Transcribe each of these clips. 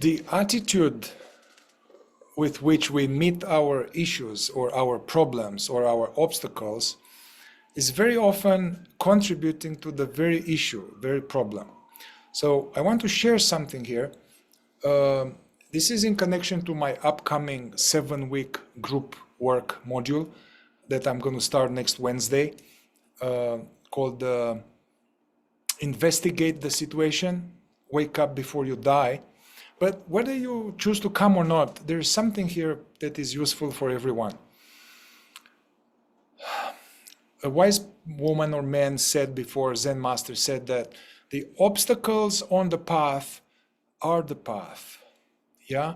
The attitude with which we meet our issues or our problems or our obstacles is very often contributing to the very issue, very problem. So I want to share something here. This is in connection to my upcoming 7-week group work module that I'm going to start next Wednesday, called Investigate the Situation, Wake Up Before You Die. But whether you choose to come or not, there is something here that is useful for everyone. A wise woman or man said before, Zen master said that the obstacles on the path are the path. Yeah?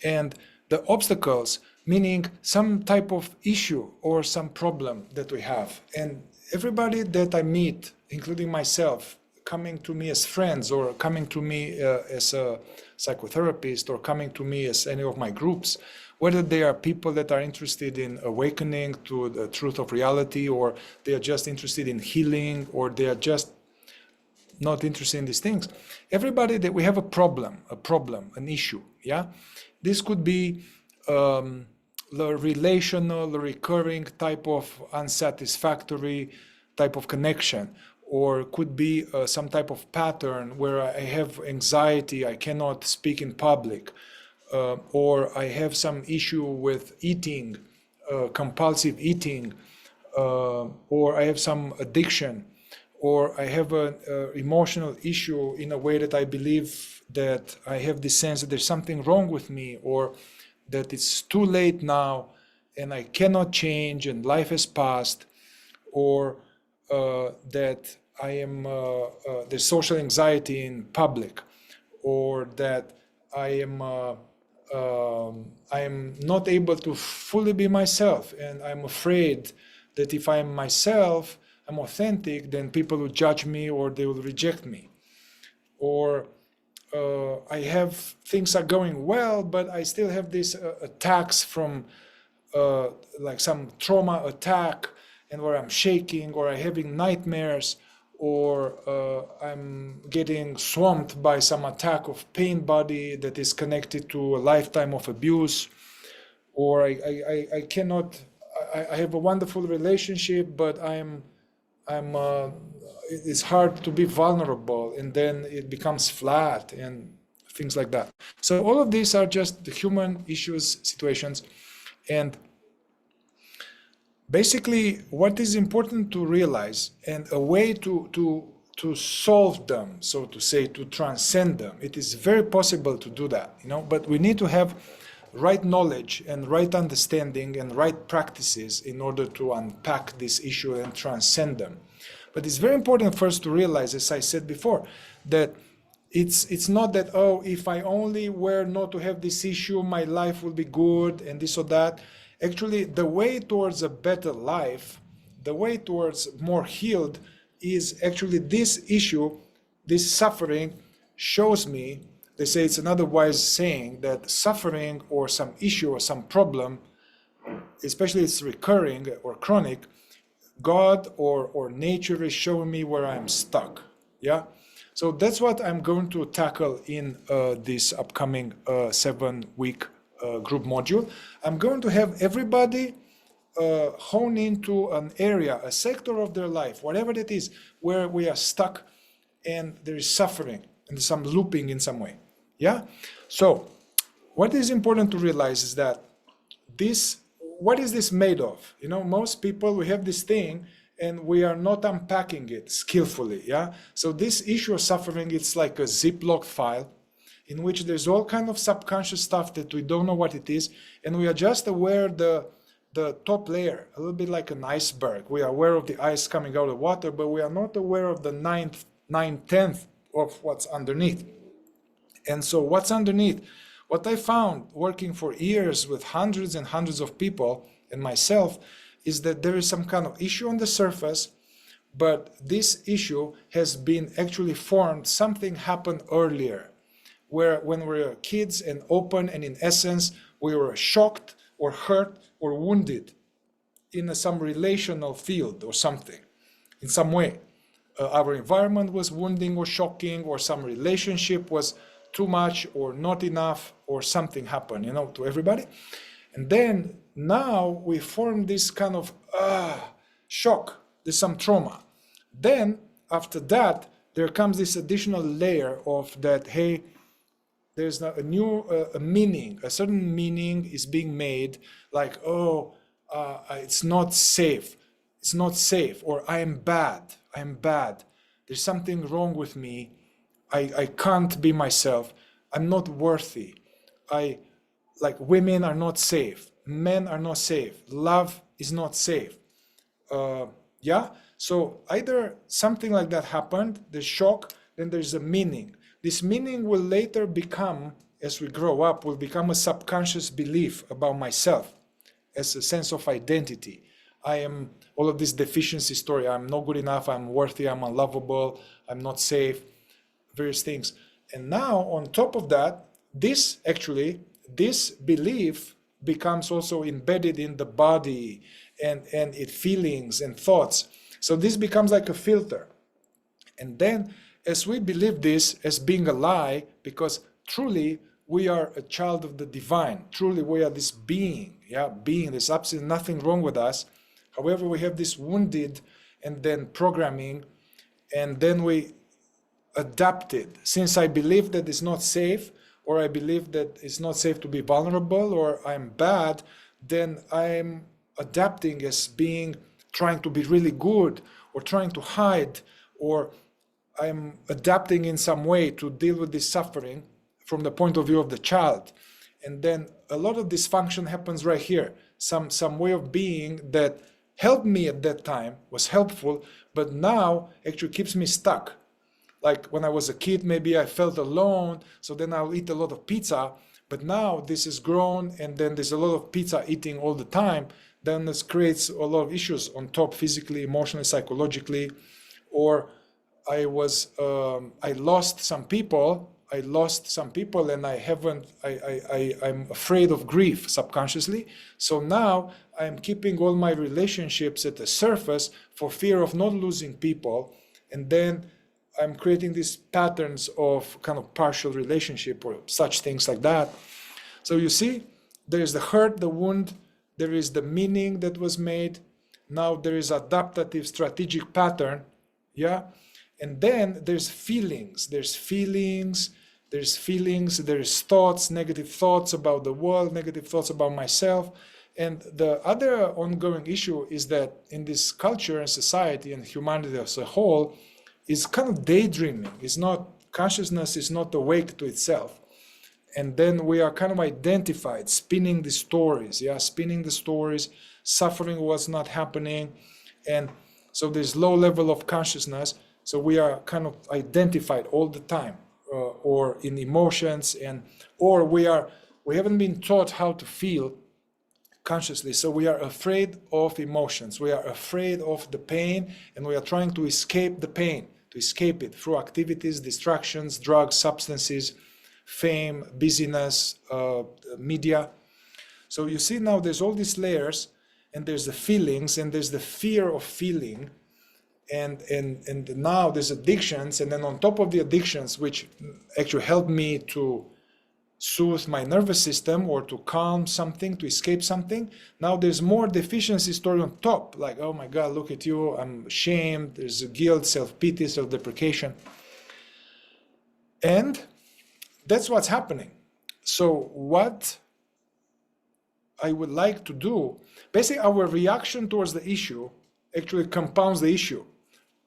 And the obstacles, meaning some type of issue or some problem that we have. And everybody that I meet, including myself, coming to me as friends or coming to me as a psychotherapist or coming to me as any of my groups, whether they are people that are interested in awakening to the truth of reality, or they are just interested in healing, or they are just not interested in these things. Everybody that we have a problem, an issue, yeah? This could be the relational, recurring type of unsatisfactory type of connection, or could be some type of pattern where I have anxiety, I cannot speak in public, or I have some issue with eating, compulsive eating, or I have some addiction, or I have an emotional issue in a way that I believe that I have this sense that there's something wrong with me, or that it's too late now and I cannot change and life has passed, or that I am there's social anxiety in public, or that I am not able to fully be myself, and I'm afraid that if I'm myself, I'm authentic, then people will judge me or they will reject me. Or I have things are going well, but I still have these attacks from like some trauma attack, and where I'm shaking, or I'm having nightmares, or I'm getting swamped by some attack of pain body that is connected to a lifetime of abuse, or I cannot, I have a wonderful relationship, but it's hard to be vulnerable, and then it becomes flat and things like that. So all of these are just the human issues, situations, and basically what is important to realize, and a way to solve them, so to say, to transcend them. It is very possible to do that, but we need to have right knowledge and right understanding and right practices in order to unpack this issue and transcend them. But it's very important first to realize, as I said before, that it's not that, oh, if I only were not to have this issue, my life will be good and this or that. Actually, the way towards a better life, the way towards more healed, is actually this issue, this suffering shows me. They say, it's another wise saying, that suffering or some issue or some problem, especially it's recurring or chronic, God or nature is showing me where I'm stuck. Yeah. So that's what I'm going to tackle in this upcoming 7-week group module. I'm going to have everybody hone into an area, a sector of their life, whatever it is, where we are stuck and there is suffering and some looping in some way. Yeah. So what is important to realize is that what is this made of? Most people, we have this thing and we are not unpacking it skillfully. Yeah. So this issue of suffering, it's like a Ziploc file in which there's all kind of subconscious stuff that we don't know what it is, and we are just aware the top layer, a little bit like an iceberg. We are aware of the ice coming out of water, but we are not aware of the 9/10 of what's underneath. And so what's underneath? What I found working for years with hundreds and hundreds of people and myself is that there is some kind of issue on the surface, but this issue has been actually formed, something happened earlier, where when we were kids and open, and in essence, we were shocked or hurt or wounded in some relational field or something, in some way. Our environment was wounding or shocking, or some relationship was too much or not enough or something happened, you know, to everybody. And then now we form this kind of shock, there's some trauma. Then after that, there comes this additional layer of that, hey, there's a new meaning, a certain meaning is being made, like, oh, it's not safe, or I am bad, there's something wrong with me, I can't be myself, I'm not worthy, like women are not safe, men are not safe, love is not safe. Yeah, so either something like that happened, the shock, then there's a meaning. This meaning will later become, as we grow up, will become a subconscious belief about myself, as a sense of identity. I am all of this deficiency story, I'm not good enough, I'm worthy, I'm unlovable, I'm not safe, various things. And now on top of that, this belief becomes also embedded in the body and its feelings and thoughts. So this becomes like a filter. And then as we believe this as being a lie, because truly we are a child of the divine, truly we are this being, there's absolutely nothing wrong with us. However, we have this wounded and then programming, and then we adapted. Since I believe that it's not safe, or I believe that it's not safe to be vulnerable, or I'm bad, then I'm adapting as being, trying to be really good, or trying to hide, or I'm adapting in some way to deal with this suffering from the point of view of the child. And then a lot of dysfunction happens right here. Some way of being that helped me at that time, was helpful, but now actually keeps me stuck. Like when I was a kid, maybe I felt alone, so then I'll eat a lot of pizza, but now this is grown, and then there's a lot of pizza eating all the time, then this creates a lot of issues on top, physically, emotionally, psychologically. Or I lost some people, and I'm afraid of grief subconsciously. So now I'm keeping all my relationships at the surface for fear of not losing people. And then I'm creating these patterns of kind of partial relationship or such things like that. So you see, there is the hurt, the wound, there is the meaning that was made. Now there is adaptative strategic pattern, and then there's feelings, there's thoughts, negative thoughts about the world, negative thoughts about myself. And the other ongoing issue is that in this culture and society and humanity as a whole, is kind of daydreaming. Consciousness is not awake to itself. And then we are kind of identified, spinning the stories, suffering was not happening. And so there's low level of consciousness. So we are kind of identified all the time, or in emotions, or we haven't been taught how to feel consciously. So we are afraid of emotions. We are afraid of the pain, and we are trying to escape the pain, to escape it through activities, distractions, drugs, substances, fame, busyness, media. So you see now there's all these layers, and there's the feelings, and there's the fear of feeling, and now there's addictions, and then on top of the addictions, which actually help me to soothe my nervous system or to calm something, to escape something, now there's more deficiency story on top, like, oh my God, look at you, I'm ashamed, there's guilt, self-pity, self-deprecation. And that's what's happening. So what I would like to do, basically our reaction towards the issue actually compounds the issue.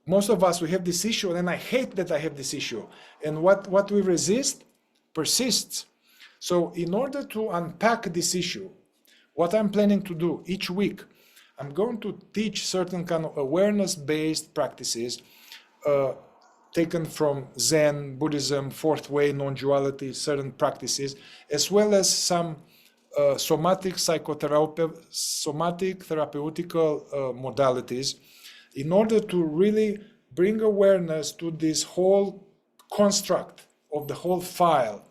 Most of us, we have this issue, and I hate that I have this issue. And what we resist persists. So in order to unpack this issue, what I'm planning to do each week, I'm going to teach certain kind of awareness-based practices taken from Zen, Buddhism, Fourth Way, Non-Duality, certain practices, as well as some somatic therapeutical modalities, in order to really bring awareness to this whole construct of the whole file.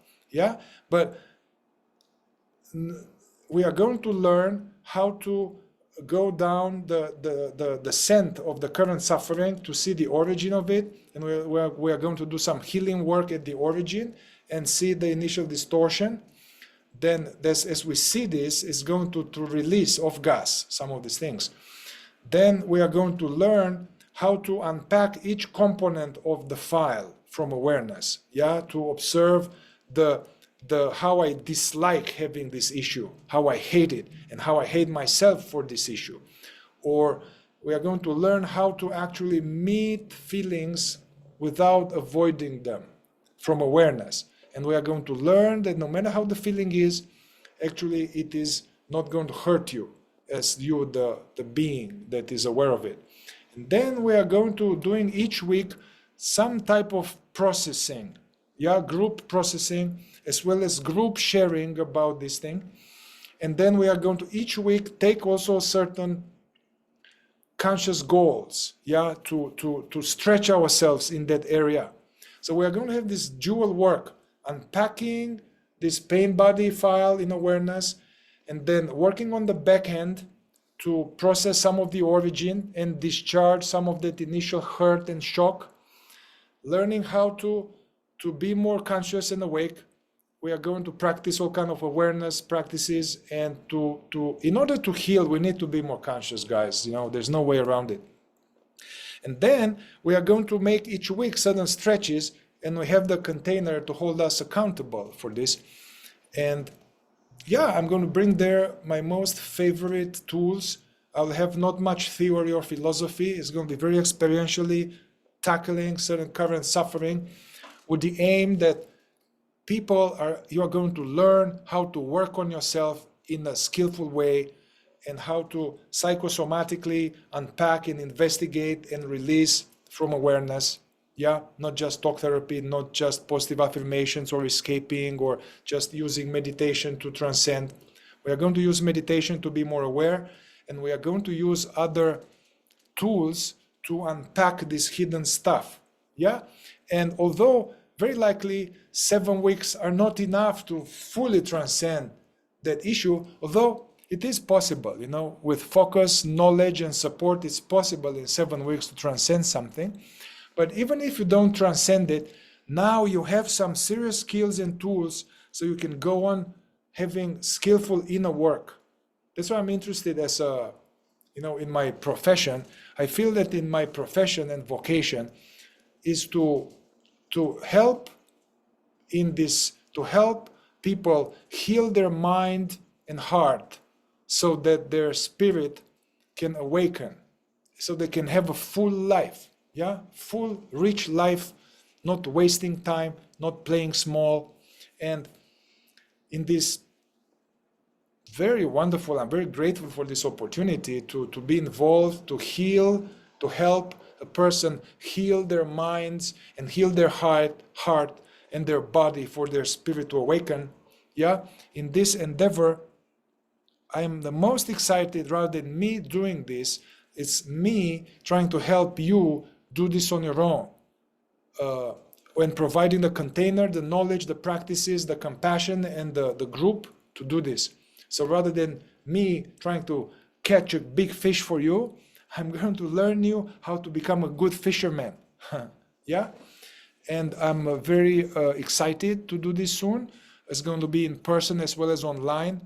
But we are going to learn how to go down the descent of the current suffering to see the origin of it. And we are going to do some healing work at the origin and see the initial distortion. Then as we see this, it's going to release off gas some of these things. Then we are going to learn how to unpack each component of the file from awareness, yeah, to observe the how I dislike having this issue, how I hate it, and how I hate myself for this issue. Or we are going to learn how to actually meet feelings without avoiding them from awareness. And we are going to learn that no matter how the feeling is, actually it is not going to hurt you as you, the being that is aware of it. And then we are going to doing each week some type of processing, yeah, group processing, as well as group sharing about this thing. And then we are going to each week take also certain conscious goals, yeah, to stretch ourselves in that area. So we are going to have this dual work, unpacking this pain body file in awareness, and then working on the back end to process some of the origin and discharge some of that initial hurt and shock, learning how to be more conscious and awake. We are going to practice all kind of awareness practices, and in order to heal, we need to be more conscious, guys. You know, there's no way around it. And then we are going to make each week certain stretches, and we have the container to hold us accountable for this. And yeah, I'm going to bring there my most favorite tools. I'll have not much theory or philosophy. It's going to be very experientially tackling certain current suffering, with the aim that you are going to learn how to work on yourself in a skillful way, and how to psychosomatically unpack and investigate and release from awareness. Yeah, not just talk therapy, not just positive affirmations or escaping or just using meditation to transcend. We are going to use meditation to be more aware, and we are going to use other tools to unpack this hidden stuff. Yeah, and although very likely 7 weeks are not enough to fully transcend that issue, although it is possible, you know, with focus, knowledge, and support, it's possible in 7 weeks to transcend something. But even if you don't transcend it, now you have some serious skills and tools so you can go on having skillful inner work. That's why I'm interested as in my profession. I feel that in my profession and vocation is to help in this, to help people heal their mind and heart so that their spirit can awaken, so they can have a full life. Yeah, full, rich life, not wasting time, not playing small. And in this very wonderful, I'm very grateful for this opportunity to be involved, to heal, to help a person heal their minds and heal their heart and their body for their spirit to awaken. Yeah, in this endeavor, I am the most excited. Rather than me doing this, it's me trying to help you do this on your own, when providing the container, the knowledge, the practices, the compassion, and the group to do this. So rather than me trying to catch a big fish for you, I'm going to learn you how to become a good fisherman. Yeah, and I'm very excited to do this soon. It's going to be in person as well as online,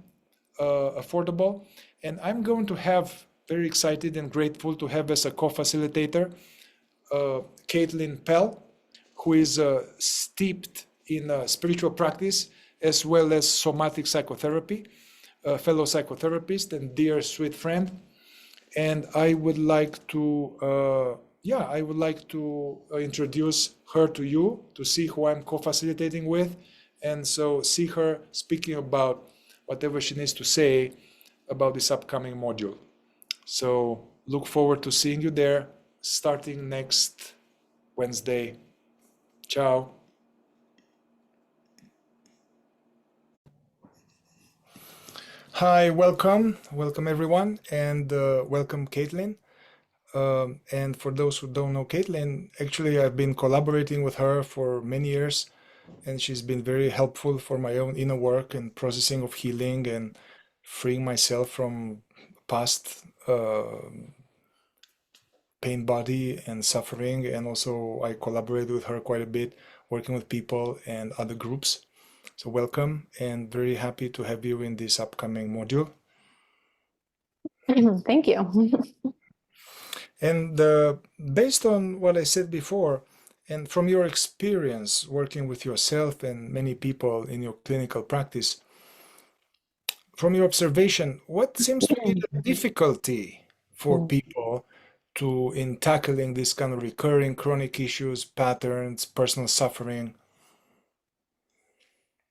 affordable, and I'm going to have, very excited and grateful to have as a co-facilitator Caitlin Pell, who is steeped in spiritual practice as well as somatic psychotherapy, a fellow psychotherapist and dear sweet friend. And I would like to, introduce her to you, to see who I'm co-facilitating with, and so see her speaking about whatever she needs to say about this upcoming module. So look forward to seeing you there, starting next Wednesday. Ciao. Hi, welcome everyone, and welcome Caitlin. And for those who don't know Caitlin, actually I've been collaborating with her for many years, and she's been very helpful for my own inner work and processing of healing and freeing myself from past pain body and suffering, and also I collaborate with her quite a bit, working with people and other groups. So welcome, and very happy to have you in this upcoming module. Thank you. And based on what I said before, and from your experience working with yourself and many people in your clinical practice, from your observation, what seems to be the difficulty for people to in tackling this kind of recurring chronic issues, patterns, personal suffering?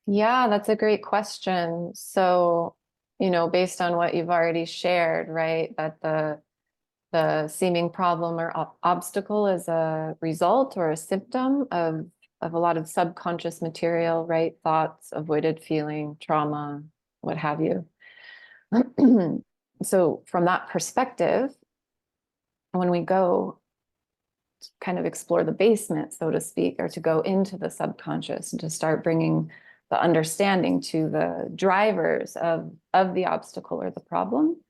Yeah, that's a great question. So, based on what you've already shared, right, that the seeming problem or obstacle is a result or a symptom of a lot of subconscious material, right? Thoughts, avoided feeling, trauma, what have you. So from that perspective, when we go to kind of explore the basement, so to speak, or to go into the subconscious and to start bringing the understanding to the drivers of the obstacle or the problem,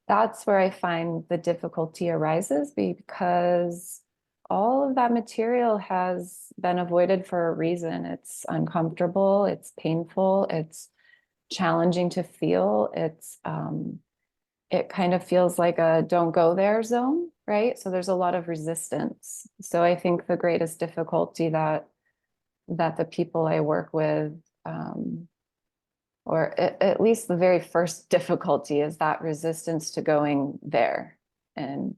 that's where I find the difficulty arises, because all of that material has been avoided for a reason. It's uncomfortable, it's painful, it's challenging to feel. It kind of feels like a don't go there zone, right? So there's a lot of resistance. So I think the greatest difficulty that the people I work with, or at least the very first difficulty, is that resistance to going there, and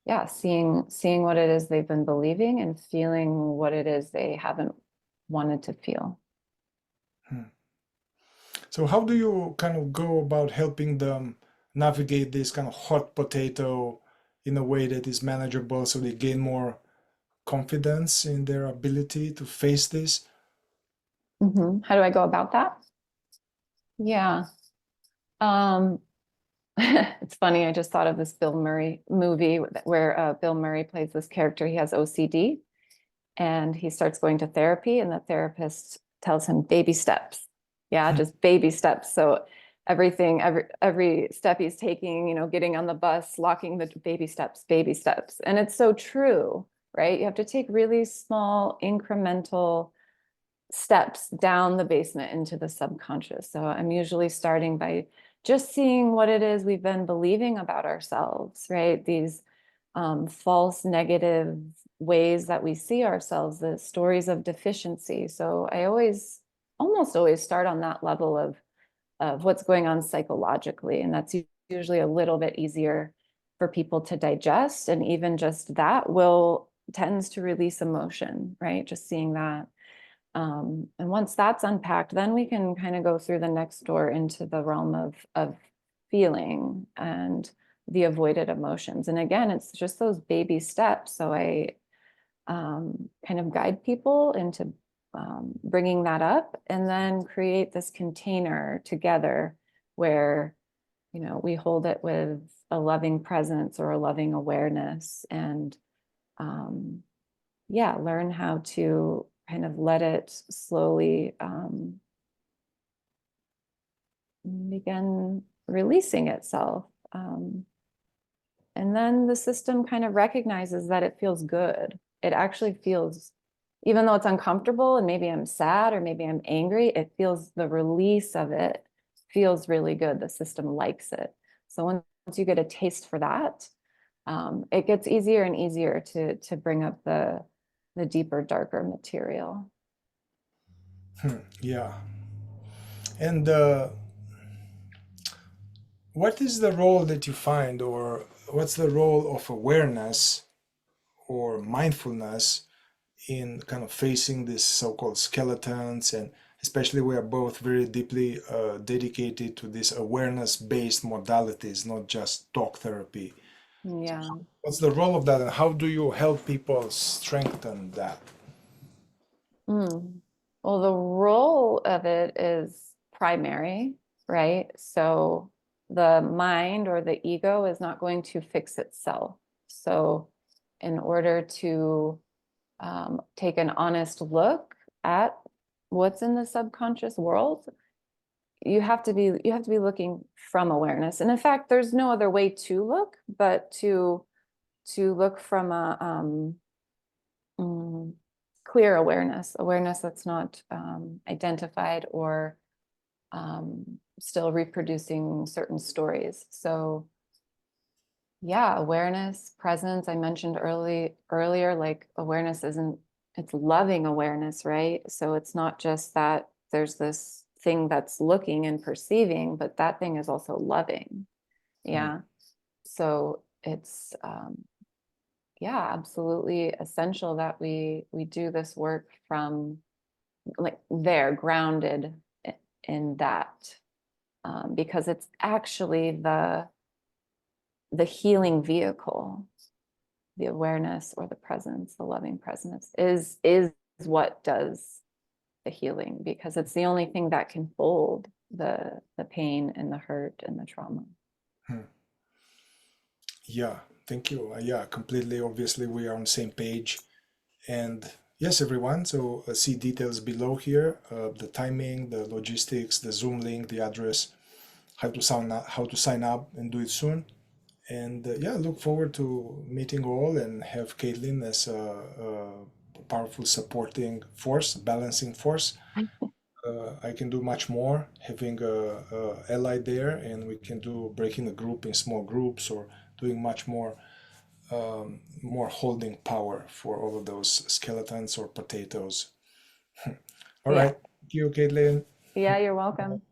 yeah, seeing what it is they've been believing and feeling what it is they haven't wanted to feel. So how do you kind of go about helping them navigate this kind of hot potato in a way that is manageable so they gain more confidence in their ability to face this? How do I go about that? Yeah. Um, it's funny, I just thought of this Bill Murray movie where Bill Murray plays this character. He has OCD and he starts going to therapy, and the therapist tells him baby steps. Yeah, just baby steps. So every step he's taking, getting on the bus, locking the baby steps, baby steps. And it's so true, right? You have to take really small incremental steps down the basement into the subconscious. So I'm usually starting by just seeing what it is we've been believing about ourselves, right? These false negative ways that we see ourselves, the stories of deficiency. So I almost always start on that level of what's going on psychologically. And that's usually a little bit easier for people to digest. And even just that tends to release emotion, right? Just seeing that. And once that's unpacked, then we can kind of go through the next door into the realm of feeling and the avoided emotions. And again, it's just those baby steps. So I kind of guide people into bringing that up, and then create this container together where, we hold it with a loving presence or a loving awareness, and yeah, learn how to kind of let it slowly begin releasing itself. And then the system kind of recognizes that it feels good. It actually feels, even though it's uncomfortable and maybe I'm sad or maybe I'm angry, it feels, the release of it feels really good. The system likes it. So once you get a taste for that, it gets easier and easier to bring up the deeper, darker material. Yeah. And what is the role that you find, or what's the role of awareness or mindfulness in kind of facing these so-called skeletons? And especially we are both very deeply dedicated to these awareness-based modalities, not just talk therapy. Yeah. What's the role of that, and how do you help people strengthen that? Mm. Well, the role of it is primary, right? So the mind or the ego is not going to fix itself. So in order to take an honest look at what's in the subconscious world, you have to be looking from awareness. And in fact, there's no other way to look but to look from a clear awareness that's not identified or still reproducing certain stories. So yeah, awareness, presence. I mentioned earlier, like awareness it's loving awareness, right? So it's not just that there's this thing that's looking and perceiving, but that thing is also loving. Yeah. So it's yeah, absolutely essential that we do this work from like there, grounded in that, because it's actually the healing vehicle. The awareness or the presence, the loving presence is what does the healing, because it's the only thing that can hold the pain and the hurt and the trauma. Yeah, thank you. Yeah, completely. Obviously, we are on the same page. And yes, everyone. So see details below here, the timing, the logistics, the Zoom link, the address, how to sign up, and do it soon. And yeah, look forward to meeting all and have Caitlin as a powerful supporting force, balancing force. I can do much more having a ally there, and we can do breaking the group in small groups or doing much more more holding power for all of those skeletons or potatoes. All Yeah. right. Thank you, Caitlin. Yeah, you're welcome.